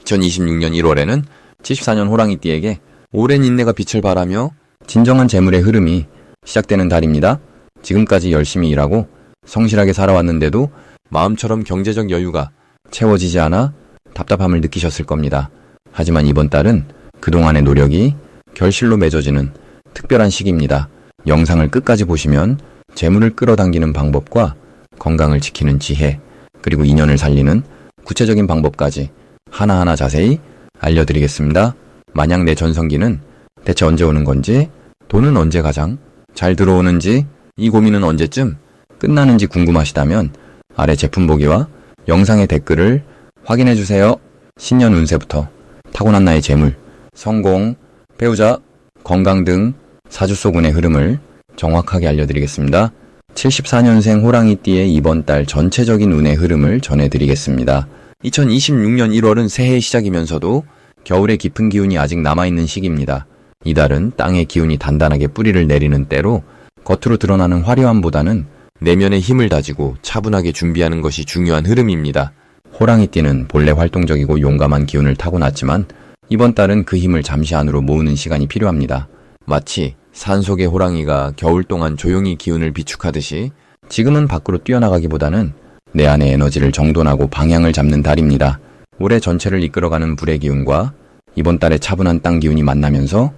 2026년 1월에는 74년 호랑이띠에게 오랜 인내가 빛을 발하며 진정한 재물의 흐름이 시작되는 달입니다. 지금까지 열심히 일하고 성실하게 살아왔는데도 마음처럼 경제적 여유가 채워지지 않아 답답함을 느끼셨을 겁니다. 하지만 이번 달은 그동안의 노력이 결실로 맺어지는 특별한 시기입니다. 영상을 끝까지 보시면 재물을 끌어당기는 방법과 건강을 지키는 지혜, 그리고 인연을 살리는 구체적인 방법까지 하나하나 자세히 알려드리겠습니다. 만약 내 전성기는 대체 언제 오는 건지, 돈은 언제 가장 잘 들어오는지, 이 고민은 언제쯤 끝나는지 궁금하시다면 아래 제품 보기와 영상의 댓글을 확인해주세요. 신년 운세부터 타고난 나의 재물, 성공, 배우자, 건강 등 사주 속 운의 흐름을 정확하게 알려드리겠습니다. 74년생 호랑이띠의 이번 달 전체적인 운의 흐름을 전해드리겠습니다. 2026년 1월은 새해의 시작이면서도 겨울의 깊은 기운이 아직 남아있는 시기입니다. 이달은 땅의 기운이 단단하게 뿌리를 내리는 때로 겉으로 드러나는 화려함보다는 내면의 힘을 다지고 차분하게 준비하는 것이 중요한 흐름입니다. 호랑이띠는 본래 활동적이고 용감한 기운을 타고났지만 이번 달은 그 힘을 잠시 안으로 모으는 시간이 필요합니다. 마치 산속의 호랑이가 겨울 동안 조용히 기운을 비축하듯이 지금은 밖으로 뛰어나가기보다는 내 안의 에너지를 정돈하고 방향을 잡는 달입니다. 올해 전체를 이끌어가는 불의 기운과 이번 달의 차분한 땅 기운이 만나면서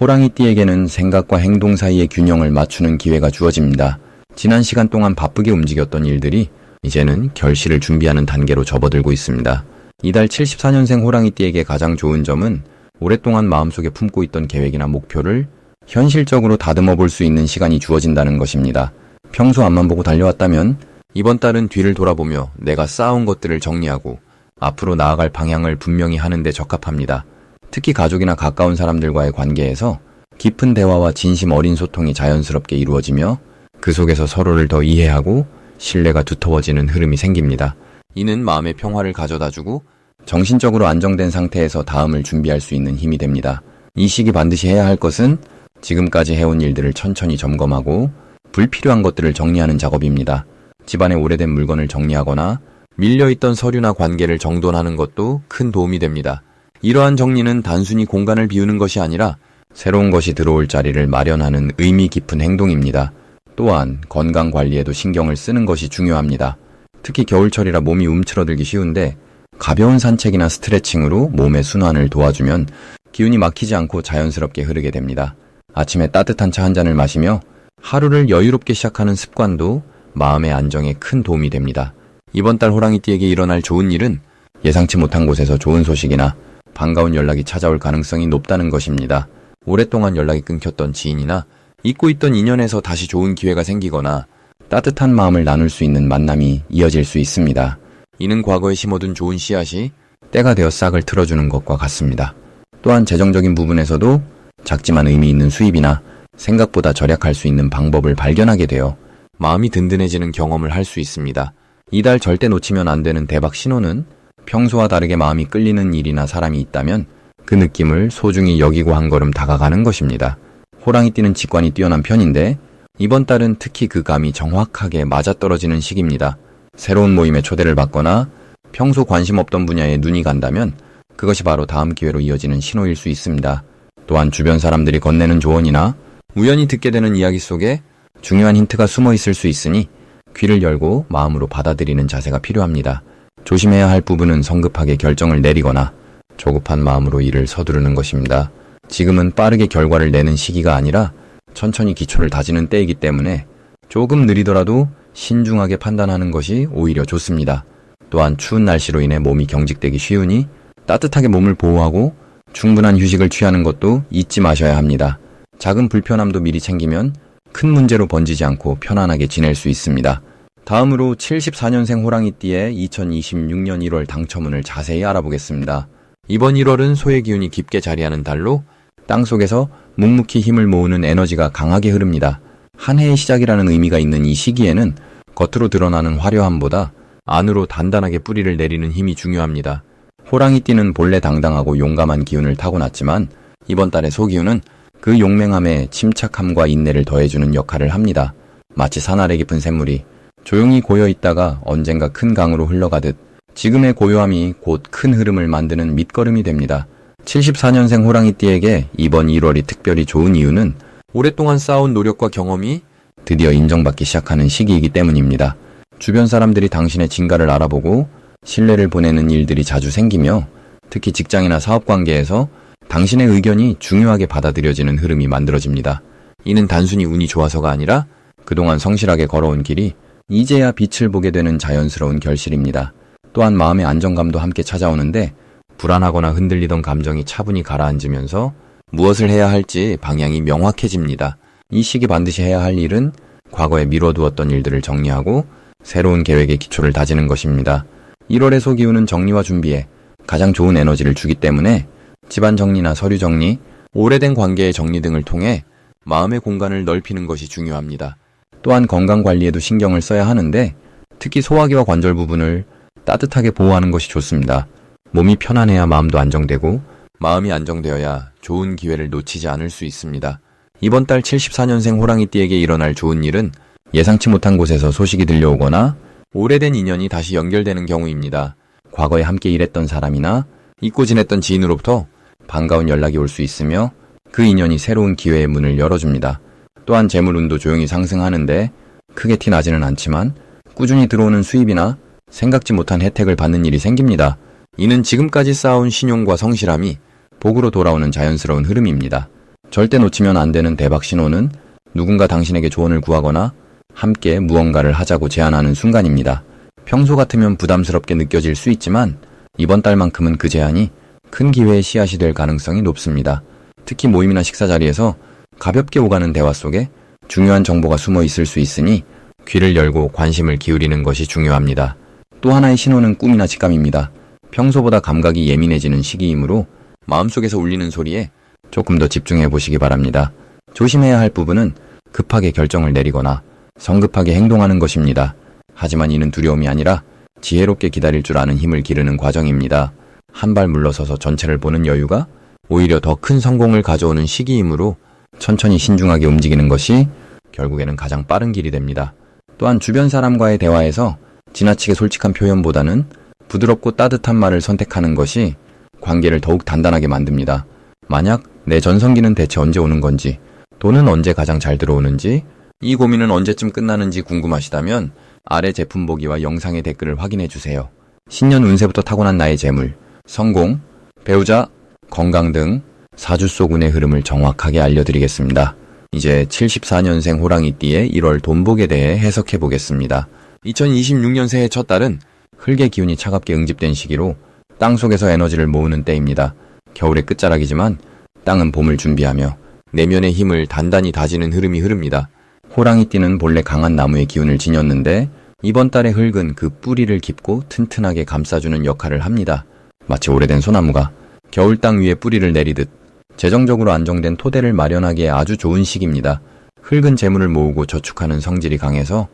호랑이띠에게는 생각과 행동 사이의 균형을 맞추는 기회가 주어집니다. 지난 시간 동안 바쁘게 움직였던 일들이 이제는 결실을 준비하는 단계로 접어들고 있습니다. 이달 74년생 호랑이띠에게 가장 좋은 점은 오랫동안 마음속에 품고 있던 계획이나 목표를 현실적으로 다듬어 볼 수 있는 시간이 주어진다는 것입니다. 평소 앞만 보고 달려왔다면 이번 달은 뒤를 돌아보며 내가 쌓아온 것들을 정리하고 앞으로 나아갈 방향을 분명히 하는 데 적합합니다. 특히 가족이나 가까운 사람들과의 관계에서 깊은 대화와 진심 어린 소통이 자연스럽게 이루어지며 그 속에서 서로를 더 이해하고 신뢰가 두터워지는 흐름이 생깁니다. 이는 마음의 평화를 가져다주고 정신적으로 안정된 상태에서 다음을 준비할 수 있는 힘이 됩니다. 이 시기 반드시 해야 할 것은 지금까지 해온 일들을 천천히 점검하고 불필요한 것들을 정리하는 작업입니다. 집안의 오래된 물건을 정리하거나 밀려있던 서류나 관계를 정돈하는 것도 큰 도움이 됩니다. 이러한 정리는 단순히 공간을 비우는 것이 아니라 새로운 것이 들어올 자리를 마련하는 의미 깊은 행동입니다. 또한 건강 관리에도 신경을 쓰는 것이 중요합니다. 특히 겨울철이라 몸이 움츠러들기 쉬운데 가벼운 산책이나 스트레칭으로 몸의 순환을 도와주면 기운이 막히지 않고 자연스럽게 흐르게 됩니다. 아침에 따뜻한 차 한 잔을 마시며 하루를 여유롭게 시작하는 습관도 마음의 안정에 큰 도움이 됩니다. 이번 달 호랑이띠에게 일어날 좋은 일은 예상치 못한 곳에서 좋은 소식이나 반가운 연락이 찾아올 가능성이 높다는 것입니다. 오랫동안 연락이 끊겼던 지인이나 잊고 있던 인연에서 다시 좋은 기회가 생기거나 따뜻한 마음을 나눌 수 있는 만남이 이어질 수 있습니다. 이는 과거에 심어둔 좋은 씨앗이 때가 되어 싹을 틀어주는 것과 같습니다. 또한 재정적인 부분에서도 작지만 의미 있는 수입이나 생각보다 절약할 수 있는 방법을 발견하게 되어 마음이 든든해지는 경험을 할 수 있습니다. 이달 절대 놓치면 안 되는 대박 신호는 평소와 다르게 마음이 끌리는 일이나 사람이 있다면 그 느낌을 소중히 여기고 한 걸음 다가가는 것입니다. 호랑이띠는 직관이 뛰어난 편인데 이번 달은 특히 그 감이 정확하게 맞아떨어지는 시기입니다. 새로운 모임에 초대를 받거나 평소 관심 없던 분야에 눈이 간다면 그것이 바로 다음 기회로 이어지는 신호일 수 있습니다. 또한 주변 사람들이 건네는 조언이나 우연히 듣게 되는 이야기 속에 중요한 힌트가 숨어 있을 수 있으니 귀를 열고 마음으로 받아들이는 자세가 필요합니다. 조심해야 할 부분은 성급하게 결정을 내리거나 조급한 마음으로 일을 서두르는 것입니다. 지금은 빠르게 결과를 내는 시기가 아니라 천천히 기초를 다지는 때이기 때문에 조금 느리더라도 신중하게 판단하는 것이 오히려 좋습니다. 또한 추운 날씨로 인해 몸이 경직되기 쉬우니 따뜻하게 몸을 보호하고 충분한 휴식을 취하는 것도 잊지 마셔야 합니다. 작은 불편함도 미리 챙기면 큰 문제로 번지지 않고 편안하게 지낼 수 있습니다. 다음으로 74년생 호랑이띠의 2026년 1월 당첨운을 자세히 알아보겠습니다. 이번 1월은 소의 기운이 깊게 자리하는 달로 땅속에서 묵묵히 힘을 모으는 에너지가 강하게 흐릅니다. 한 해의 시작이라는 의미가 있는 이 시기에는 겉으로 드러나는 화려함보다 안으로 단단하게 뿌리를 내리는 힘이 중요합니다. 호랑이띠는 본래 당당하고 용감한 기운을 타고났지만 이번 달의 소기운은 그 용맹함에 침착함과 인내를 더해주는 역할을 합니다. 마치 산 아래 깊은 샘물이 조용히 고여있다가 언젠가 큰 강으로 흘러가듯 지금의 고요함이 곧 큰 흐름을 만드는 밑거름이 됩니다. 74년생 호랑이띠에게 이번 1월이 특별히 좋은 이유는 오랫동안 쌓아온 노력과 경험이 드디어 인정받기 시작하는 시기이기 때문입니다. 주변 사람들이 당신의 진가를 알아보고 신뢰를 보내는 일들이 자주 생기며 특히 직장이나 사업 관계에서 당신의 의견이 중요하게 받아들여지는 흐름이 만들어집니다. 이는 단순히 운이 좋아서가 아니라 그동안 성실하게 걸어온 길이 이제야 빛을 보게 되는 자연스러운 결실입니다. 또한 마음의 안정감도 함께 찾아오는데 불안하거나 흔들리던 감정이 차분히 가라앉으면서 무엇을 해야 할지 방향이 명확해집니다. 이 시기 반드시 해야 할 일은 과거에 미뤄두었던 일들을 정리하고 새로운 계획의 기초를 다지는 것입니다. 1월의 소기운은 정리와 준비에 가장 좋은 에너지를 주기 때문에 집안 정리나 서류 정리, 오래된 관계의 정리 등을 통해 마음의 공간을 넓히는 것이 중요합니다. 또한 건강 관리에도 신경을 써야 하는데 특히 소화기와 관절 부분을 따뜻하게 보호하는 것이 좋습니다. 몸이 편안해야 마음도 안정되고 마음이 안정되어야 좋은 기회를 놓치지 않을 수 있습니다. 이번 달 74년생 호랑이띠에게 일어날 좋은 일은 예상치 못한 곳에서 소식이 들려오거나 오래된 인연이 다시 연결되는 경우입니다. 과거에 함께 일했던 사람이나 잊고 지냈던 지인으로부터 반가운 연락이 올 수 있으며 그 인연이 새로운 기회의 문을 열어줍니다. 또한 재물운도 조용히 상승하는데 크게 티 나지는 않지만 꾸준히 들어오는 수입이나 생각지 못한 혜택을 받는 일이 생깁니다. 이는 지금까지 쌓아온 신용과 성실함이 복으로 돌아오는 자연스러운 흐름입니다. 절대 놓치면 안 되는 대박 신호는 누군가 당신에게 조언을 구하거나 함께 무언가를 하자고 제안하는 순간입니다. 평소 같으면 부담스럽게 느껴질 수 있지만 이번 달만큼은 그 제안이 큰 기회의 씨앗이 될 가능성이 높습니다. 특히 모임이나 식사 자리에서 가볍게 오가는 대화 속에 중요한 정보가 숨어 있을 수 있으니 귀를 열고 관심을 기울이는 것이 중요합니다. 또 하나의 신호는 꿈이나 직감입니다. 평소보다 감각이 예민해지는 시기이므로 마음속에서 울리는 소리에 조금 더 집중해 보시기 바랍니다. 조심해야 할 부분은 급하게 결정을 내리거나 성급하게 행동하는 것입니다. 하지만 이는 두려움이 아니라 지혜롭게 기다릴 줄 아는 힘을 기르는 과정입니다. 한 발 물러서서 전체를 보는 여유가 오히려 더 큰 성공을 가져오는 시기이므로 천천히 신중하게 움직이는 것이 결국에는 가장 빠른 길이 됩니다. 또한 주변 사람과의 대화에서 지나치게 솔직한 표현보다는 부드럽고 따뜻한 말을 선택하는 것이 관계를 더욱 단단하게 만듭니다. 만약 내 전성기는 대체 언제 오는 건지, 돈은 언제 가장 잘 들어오는지, 이 고민은 언제쯤 끝나는지 궁금하시다면 아래 제품 보기와 영상의 댓글을 확인해주세요. 신년 운세부터 타고난 나의 재물, 성공, 배우자, 건강 등 사주 속 운의 흐름을 정확하게 알려드리겠습니다. 이제 74년생 호랑이띠의 1월 돈복에 대해 해석해 보겠습니다. 2026년 새해 첫 달은 흙의 기운이 차갑게 응집된 시기로 땅속에서 에너지를 모으는 때입니다. 겨울의 끝자락이지만 땅은 봄을 준비하며 내면의 힘을 단단히 다지는 흐름이 흐릅니다. 호랑이띠는 본래 강한 나무의 기운을 지녔는데 이번 달의 흙은 그 뿌리를 깊고 튼튼하게 감싸주는 역할을 합니다. 마치 오래된 소나무가 겨울 땅 위에 뿌리를 내리듯 재정적으로 안정된 토대를 마련하기에 아주 좋은 시기입니다. 흙은 재물을 모으고 저축하는 성질이 강해서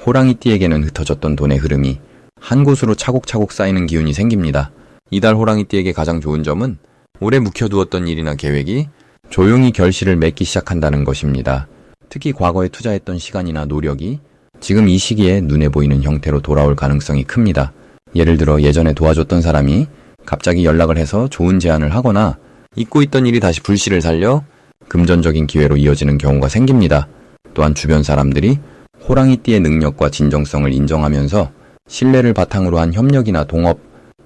호랑이띠에게는 흩어졌던 돈의 흐름이 한 곳으로 차곡차곡 쌓이는 기운이 생깁니다. 이달 호랑이띠에게 가장 좋은 점은 오래 묵혀두었던 일이나 계획이 조용히 결실을 맺기 시작한다는 것입니다. 특히 과거에 투자했던 시간이나 노력이 지금 이 시기에 눈에 보이는 형태로 돌아올 가능성이 큽니다. 예를 들어 예전에 도와줬던 사람이 갑자기 연락을 해서 좋은 제안을 하거나 잊고 있던 일이 다시 불씨를 살려 금전적인 기회로 이어지는 경우가 생깁니다. 또한 주변 사람들이 호랑이띠의 능력과 진정성을 인정하면서 신뢰를 바탕으로 한 협력이나 동업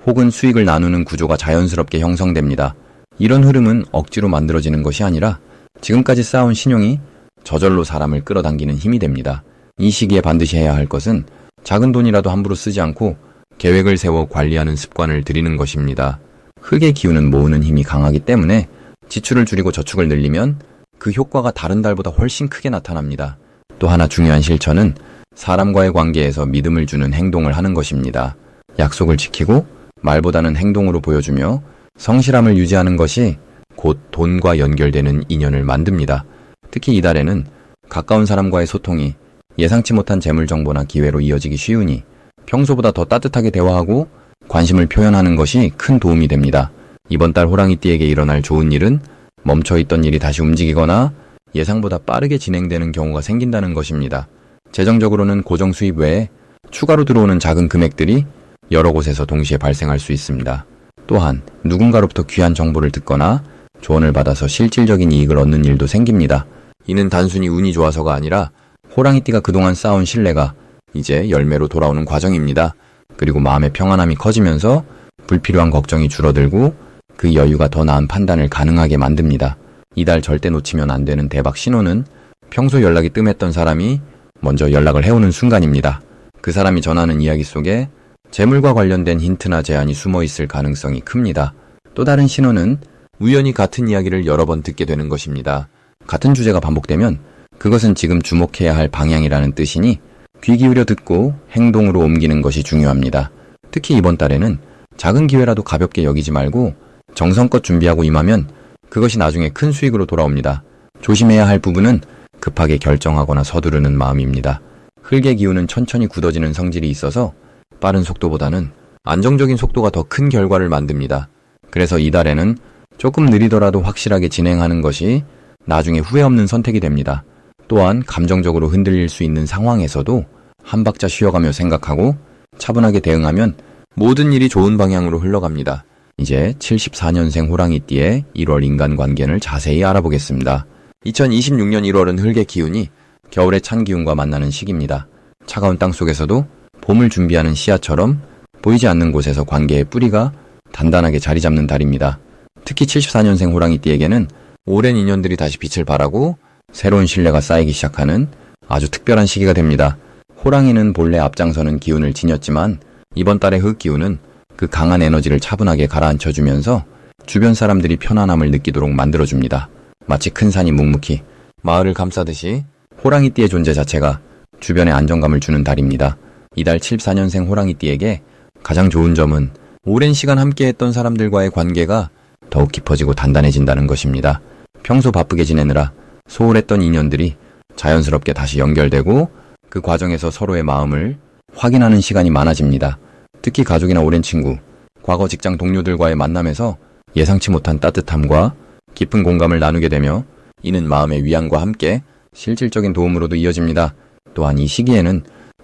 혹은 수익을 나누는 구조가 자연스럽게 형성됩니다. 이런 흐름은 억지로 만들어지는 것이 아니라 지금까지 쌓아온 신용이 저절로 사람을 끌어당기는 힘이 됩니다. 이 시기에 반드시 해야 할 것은 작은 돈이라도 함부로 쓰지 않고 계획을 세워 관리하는 습관을 들이는 것입니다. 흙의 기운은 모으는 힘이 강하기 때문에 지출을 줄이고 저축을 늘리면 그 효과가 다른 달보다 훨씬 크게 나타납니다. 또 하나 중요한 실천은 사람과의 관계에서 믿음을 주는 행동을 하는 것입니다. 약속을 지키고 말보다는 행동으로 보여주며 성실함을 유지하는 것이 곧 돈과 연결되는 인연을 만듭니다. 특히 이달에는 가까운 사람과의 소통이 예상치 못한 재물 정보나 기회로 이어지기 쉬우니 평소보다 더 따뜻하게 대화하고 관심을 표현하는 것이 큰 도움이 됩니다. 이번 달 호랑이띠에게 일어날 좋은 일은 멈춰있던 일이 다시 움직이거나 예상보다 빠르게 진행되는 경우가 생긴다는 것입니다. 재정적으로는 고정 수입 외에 추가로 들어오는 작은 금액들이 여러 곳에서 동시에 발생할 수 있습니다. 또한 누군가로부터 귀한 정보를 듣거나 조언을 받아서 실질적인 이익을 얻는 일도 생깁니다. 이는 단순히 운이 좋아서가 아니라 호랑이띠가 그동안 쌓아온 신뢰가 이제 열매로 돌아오는 과정입니다. 그리고 마음의 평안함이 커지면서 불필요한 걱정이 줄어들고 그 여유가 더 나은 판단을 가능하게 만듭니다. 이달 절대 놓치면 안 되는 대박 신호는 평소 연락이 뜸했던 사람이 먼저 연락을 해오는 순간입니다. 그 사람이 전하는 이야기 속에 재물과 관련된 힌트나 제안이 숨어 있을 가능성이 큽니다. 또 다른 신호는 우연히 같은 이야기를 여러 번 듣게 되는 것입니다. 같은 주제가 반복되면 그것은 지금 주목해야 할 방향이라는 뜻이니 귀 기울여 듣고 행동으로 옮기는 것이 중요합니다. 특히 이번 달에는 작은 기회라도 가볍게 여기지 말고 정성껏 준비하고 임하면 그것이 나중에 큰 수익으로 돌아옵니다. 조심해야 할 부분은 급하게 결정하거나 서두르는 마음입니다. 흙의 기운은 천천히 굳어지는 성질이 있어서 빠른 속도보다는 안정적인 속도가 더 큰 결과를 만듭니다. 그래서 이달에는 조금 느리더라도 확실하게 진행하는 것이 나중에 후회 없는 선택이 됩니다. 또한 감정적으로 흔들릴 수 있는 상황에서도 한 박자 쉬어가며 생각하고 차분하게 대응하면 모든 일이 좋은 방향으로 흘러갑니다. 이제 74년생 호랑이띠의 1월 인간관계를 자세히 알아보겠습니다. 2026년 1월은 흙의 기운이 겨울의 찬 기운과 만나는 시기입니다. 차가운 땅 속에서도 봄을 준비하는 씨앗처럼 보이지 않는 곳에서 관계의 뿌리가 단단하게 자리 잡는 달입니다. 특히 74년생 호랑이띠에게는 오랜 인연들이 다시 빛을 발하고 새로운 신뢰가 쌓이기 시작하는 아주 특별한 시기가 됩니다. 호랑이는 본래 앞장서는 기운을 지녔지만 이번 달의 흙 기운은 그 강한 에너지를 차분하게 가라앉혀주면서 주변 사람들이 편안함을 느끼도록 만들어줍니다. 마치 큰 산이 묵묵히 마을을 감싸듯이 호랑이띠의 존재 자체가 주변에 안정감을 주는 달입니다. 이달 74년생 호랑이띠에게 가장 좋은 점은 오랜 시간 함께했던 사람들과의 관계가 더욱 깊어지고 단단해진다는 것입니다. 평소 바쁘게 지내느라 소홀했던 인연들이 자연스럽게 다시 연결되고 그 과정에서 서로의 마음을 확인하는 시간이 많아집니다. 특히 가족이나 오랜 친구, 과거 직장 동료들과의 만남에서 예상치 못한 따뜻함과 깊은 공감을 나누게 되며 이는 마음의 위안과 함께 실질적인 도움으로도 이어집니다. 또한 이 시기에는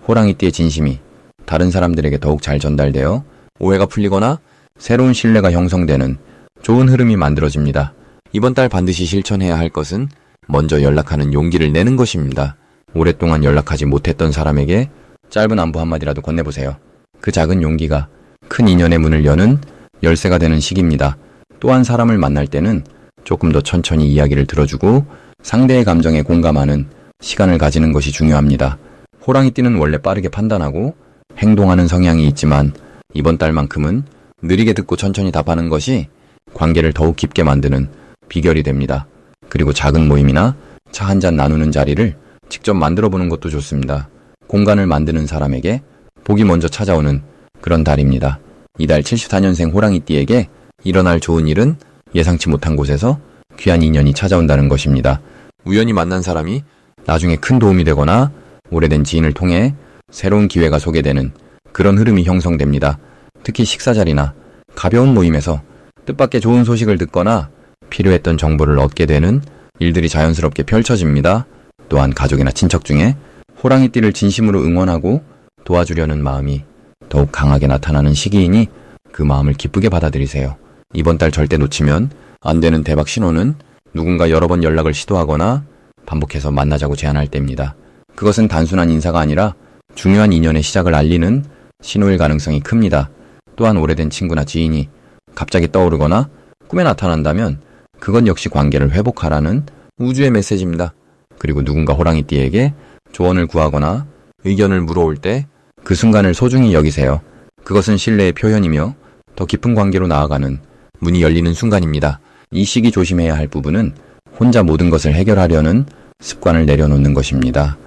호랑이띠의 진심이 다른 사람들에게 더욱 잘 전달되어 오해가 풀리거나 새로운 신뢰가 형성되는 좋은 흐름이 만들어집니다. 이번 달 반드시 실천해야 할 것은 먼저 연락하는 용기를 내는 것입니다. 오랫동안 연락하지 못했던 사람에게 짧은 안부 한마디라도 건네보세요. 그 작은 용기가 큰 인연의 문을 여는 열쇠가 되는 시기입니다. 또한 사람을 만날 때는 조금 더 천천히 이야기를 들어주고 상대의 감정에 공감하는 시간을 가지는 것이 중요합니다. 호랑이띠는 원래 빠르게 판단하고 행동하는 성향이 있지만 이번 달만큼은 느리게 듣고 천천히 답하는 것이 관계를 더욱 깊게 만드는 비결이 됩니다. 그리고 작은 모임이나 차 한잔 나누는 자리를 직접 만들어보는 것도 좋습니다. 공간을 만드는 사람에게 복이 먼저 찾아오는 그런 달입니다. 이달 74년생 호랑이띠에게 일어날 좋은 일은 예상치 못한 곳에서 귀한 인연이 찾아온다는 것입니다. 우연히 만난 사람이 나중에 큰 도움이 되거나 오래된 지인을 통해 새로운 기회가 소개되는 그런 흐름이 형성됩니다. 특히 식사 자리나 가벼운 모임에서 뜻밖의 좋은 소식을 듣거나 필요했던 정보를 얻게 되는 일들이 자연스럽게 펼쳐집니다. 또한 가족이나 친척 중에 호랑이띠를 진심으로 응원하고 도와주려는 마음이 더욱 강하게 나타나는 시기이니 그 마음을 기쁘게 받아들이세요. 이번 달 절대 놓치면 안 되는 대박 신호는 누군가 여러 번 연락을 시도하거나 반복해서 만나자고 제안할 때입니다. 그것은 단순한 인사가 아니라 중요한 인연의 시작을 알리는 신호일 가능성이 큽니다. 또한 오래된 친구나 지인이 갑자기 떠오르거나 꿈에 나타난다면 그건 역시 관계를 회복하라는 우주의 메시지입니다. 그리고 누군가 호랑이띠에게 조언을 구하거나 의견을 물어올 때 그 순간을 소중히 여기세요. 그것은 신뢰의 표현이며 더 깊은 관계로 나아가는 문이 열리는 순간입니다. 이 시기 조심해야 할 부분은 혼자 모든 것을 해결하려는 습관을 내려놓는 것입니다.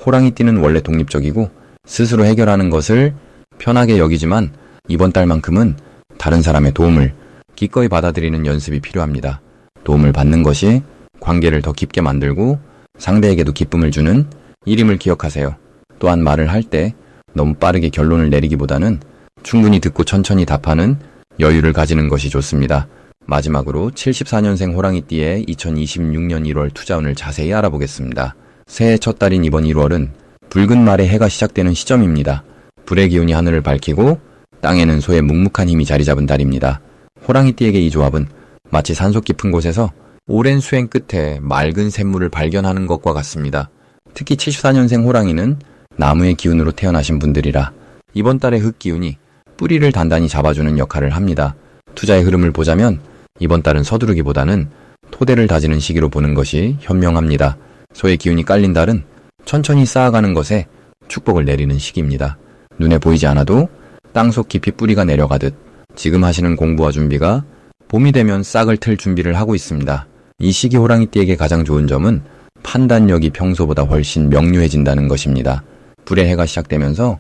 호랑이띠는 원래 독립적이고 스스로 해결하는 것을 편하게 여기지만 이번 달만큼은 다른 사람의 도움을 기꺼이 받아들이는 연습이 필요합니다. 도움을 받는 것이 관계를 더 깊게 만들고 상대에게도 기쁨을 주는 일임을 기억하세요. 또한 말을 할 때 너무 빠르게 결론을 내리기보다는 충분히 듣고 천천히 답하는 여유를 가지는 것이 좋습니다. 마지막으로 74년생 호랑이띠의 2026년 1월 투자운을 자세히 알아보겠습니다. 새해 첫 달인 이번 1월은 붉은 말의 해가 시작되는 시점입니다. 불의 기운이 하늘을 밝히고 땅에는 소의 묵묵한 힘이 자리 잡은 달입니다. 호랑이띠에게 이 조합은 마치 산속 깊은 곳에서 오랜 수행 끝에 맑은 샘물을 발견하는 것과 같습니다. 특히 74년생 호랑이는 나무의 기운으로 태어나신 분들이라 이번 달의 흙기운이 뿌리를 단단히 잡아주는 역할을 합니다. 투자의 흐름을 보자면 이번 달은 서두르기보다는 토대를 다지는 시기로 보는 것이 현명합니다. 소의 기운이 깔린 달은 천천히 쌓아가는 것에 축복을 내리는 시기입니다. 눈에 보이지 않아도 땅속 깊이 뿌리가 내려가듯 지금 하시는 공부와 준비가 봄이 되면 싹을 틀 준비를 하고 있습니다. 이 시기 호랑이띠에게 가장 좋은 점은 판단력이 평소보다 훨씬 명료해진다는 것입니다. 불의 해가 시작되면서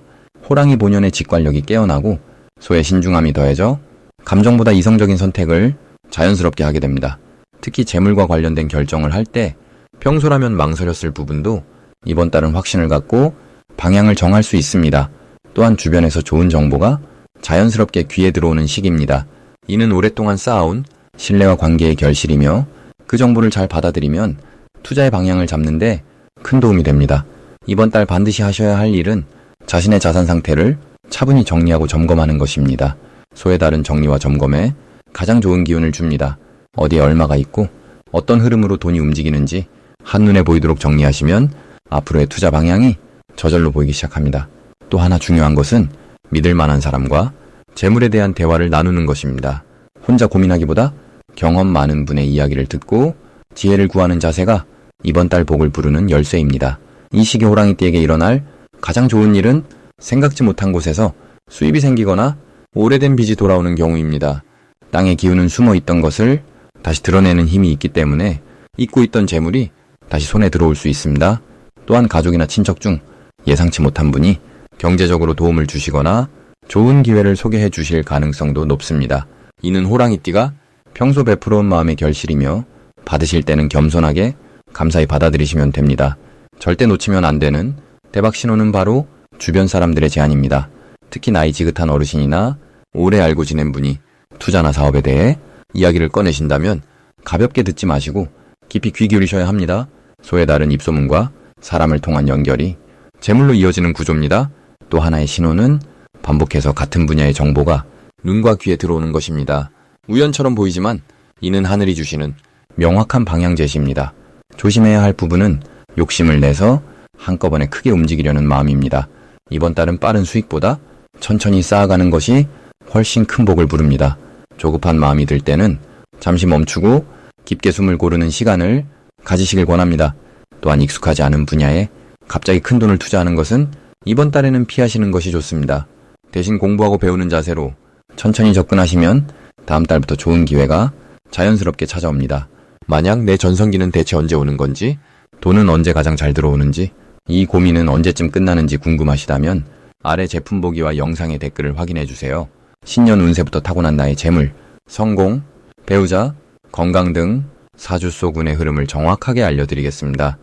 호랑이 본연의 직관력이 깨어나고 소의 신중함이 더해져 감정보다 이성적인 선택을 자연스럽게 하게 됩니다. 특히 재물과 관련된 결정을 할 때 평소라면 망설였을 부분도 이번 달은 확신을 갖고 방향을 정할 수 있습니다. 또한 주변에서 좋은 정보가 자연스럽게 귀에 들어오는 시기입니다. 이는 오랫동안 쌓아온 신뢰와 관계의 결실이며 그 정보를 잘 받아들이면 투자의 방향을 잡는데 큰 도움이 됩니다. 이번 달 반드시 하셔야 할 일은 자신의 자산 상태를 차분히 정리하고 점검하는 것입니다. 소의 달은 정리와 점검에 가장 좋은 기운을 줍니다. 어디에 얼마가 있고 어떤 흐름으로 돈이 움직이는지 한눈에 보이도록 정리하시면 앞으로의 투자 방향이 저절로 보이기 시작합니다. 또 하나 중요한 것은 믿을 만한 사람과 재물에 대한 대화를 나누는 것입니다. 혼자 고민하기보다 경험 많은 분의 이야기를 듣고 지혜를 구하는 자세가 이번 달 복을 부르는 열쇠입니다. 이 시기 호랑이띠에게 일어날 가장 좋은 일은 생각지 못한 곳에서 수입이 생기거나 오래된 빚이 돌아오는 경우입니다. 땅의 기운은 숨어 있던 것을 다시 드러내는 힘이 있기 때문에 잊고 있던 재물이 다시 손에 들어올 수 있습니다. 또한 가족이나 친척 중 예상치 못한 분이 경제적으로 도움을 주시거나 좋은 기회를 소개해 주실 가능성도 높습니다. 이는 호랑이띠가 평소 베풀어온 마음의 결실이며 받으실 때는 겸손하게 감사히 받아들이시면 됩니다. 절대 놓치면 안 되는 대박 신호는 바로 주변 사람들의 제안입니다. 특히 나이 지긋한 어르신이나 오래 알고 지낸 분이 투자나 사업에 대해 이야기를 꺼내신다면 가볍게 듣지 마시고 깊이 귀 기울이셔야 합니다. 소의 달은 입소문과 사람을 통한 연결이 재물로 이어지는 구조입니다. 또 하나의 신호는 반복해서 같은 분야의 정보가 눈과 귀에 들어오는 것입니다. 우연처럼 보이지만 이는 하늘이 주시는 명확한 방향 제시입니다. 조심해야 할 부분은 욕심을 내서 한꺼번에 크게 움직이려는 마음입니다. 이번 달은 빠른 수익보다 천천히 쌓아가는 것이 훨씬 큰 복을 부릅니다. 조급한 마음이 들 때는 잠시 멈추고 깊게 숨을 고르는 시간을 가지시길 권합니다. 또한 익숙하지 않은 분야에 갑자기 큰 돈을 투자하는 것은 이번 달에는 피하시는 것이 좋습니다. 대신 공부하고 배우는 자세로 천천히 접근하시면 다음 달부터 좋은 기회가 자연스럽게 찾아옵니다. 만약 내 전성기는 대체 언제 오는 건지, 돈은 언제 가장 잘 들어오는지, 이 고민은 언제쯤 끝나는지 궁금하시다면 아래 제품 보기와 영상의 댓글을 확인해주세요. 신년 운세부터 타고난 나의 재물, 성공, 배우자, 건강 등 사주 속 운의 흐름을 정확하게 알려드리겠습니다.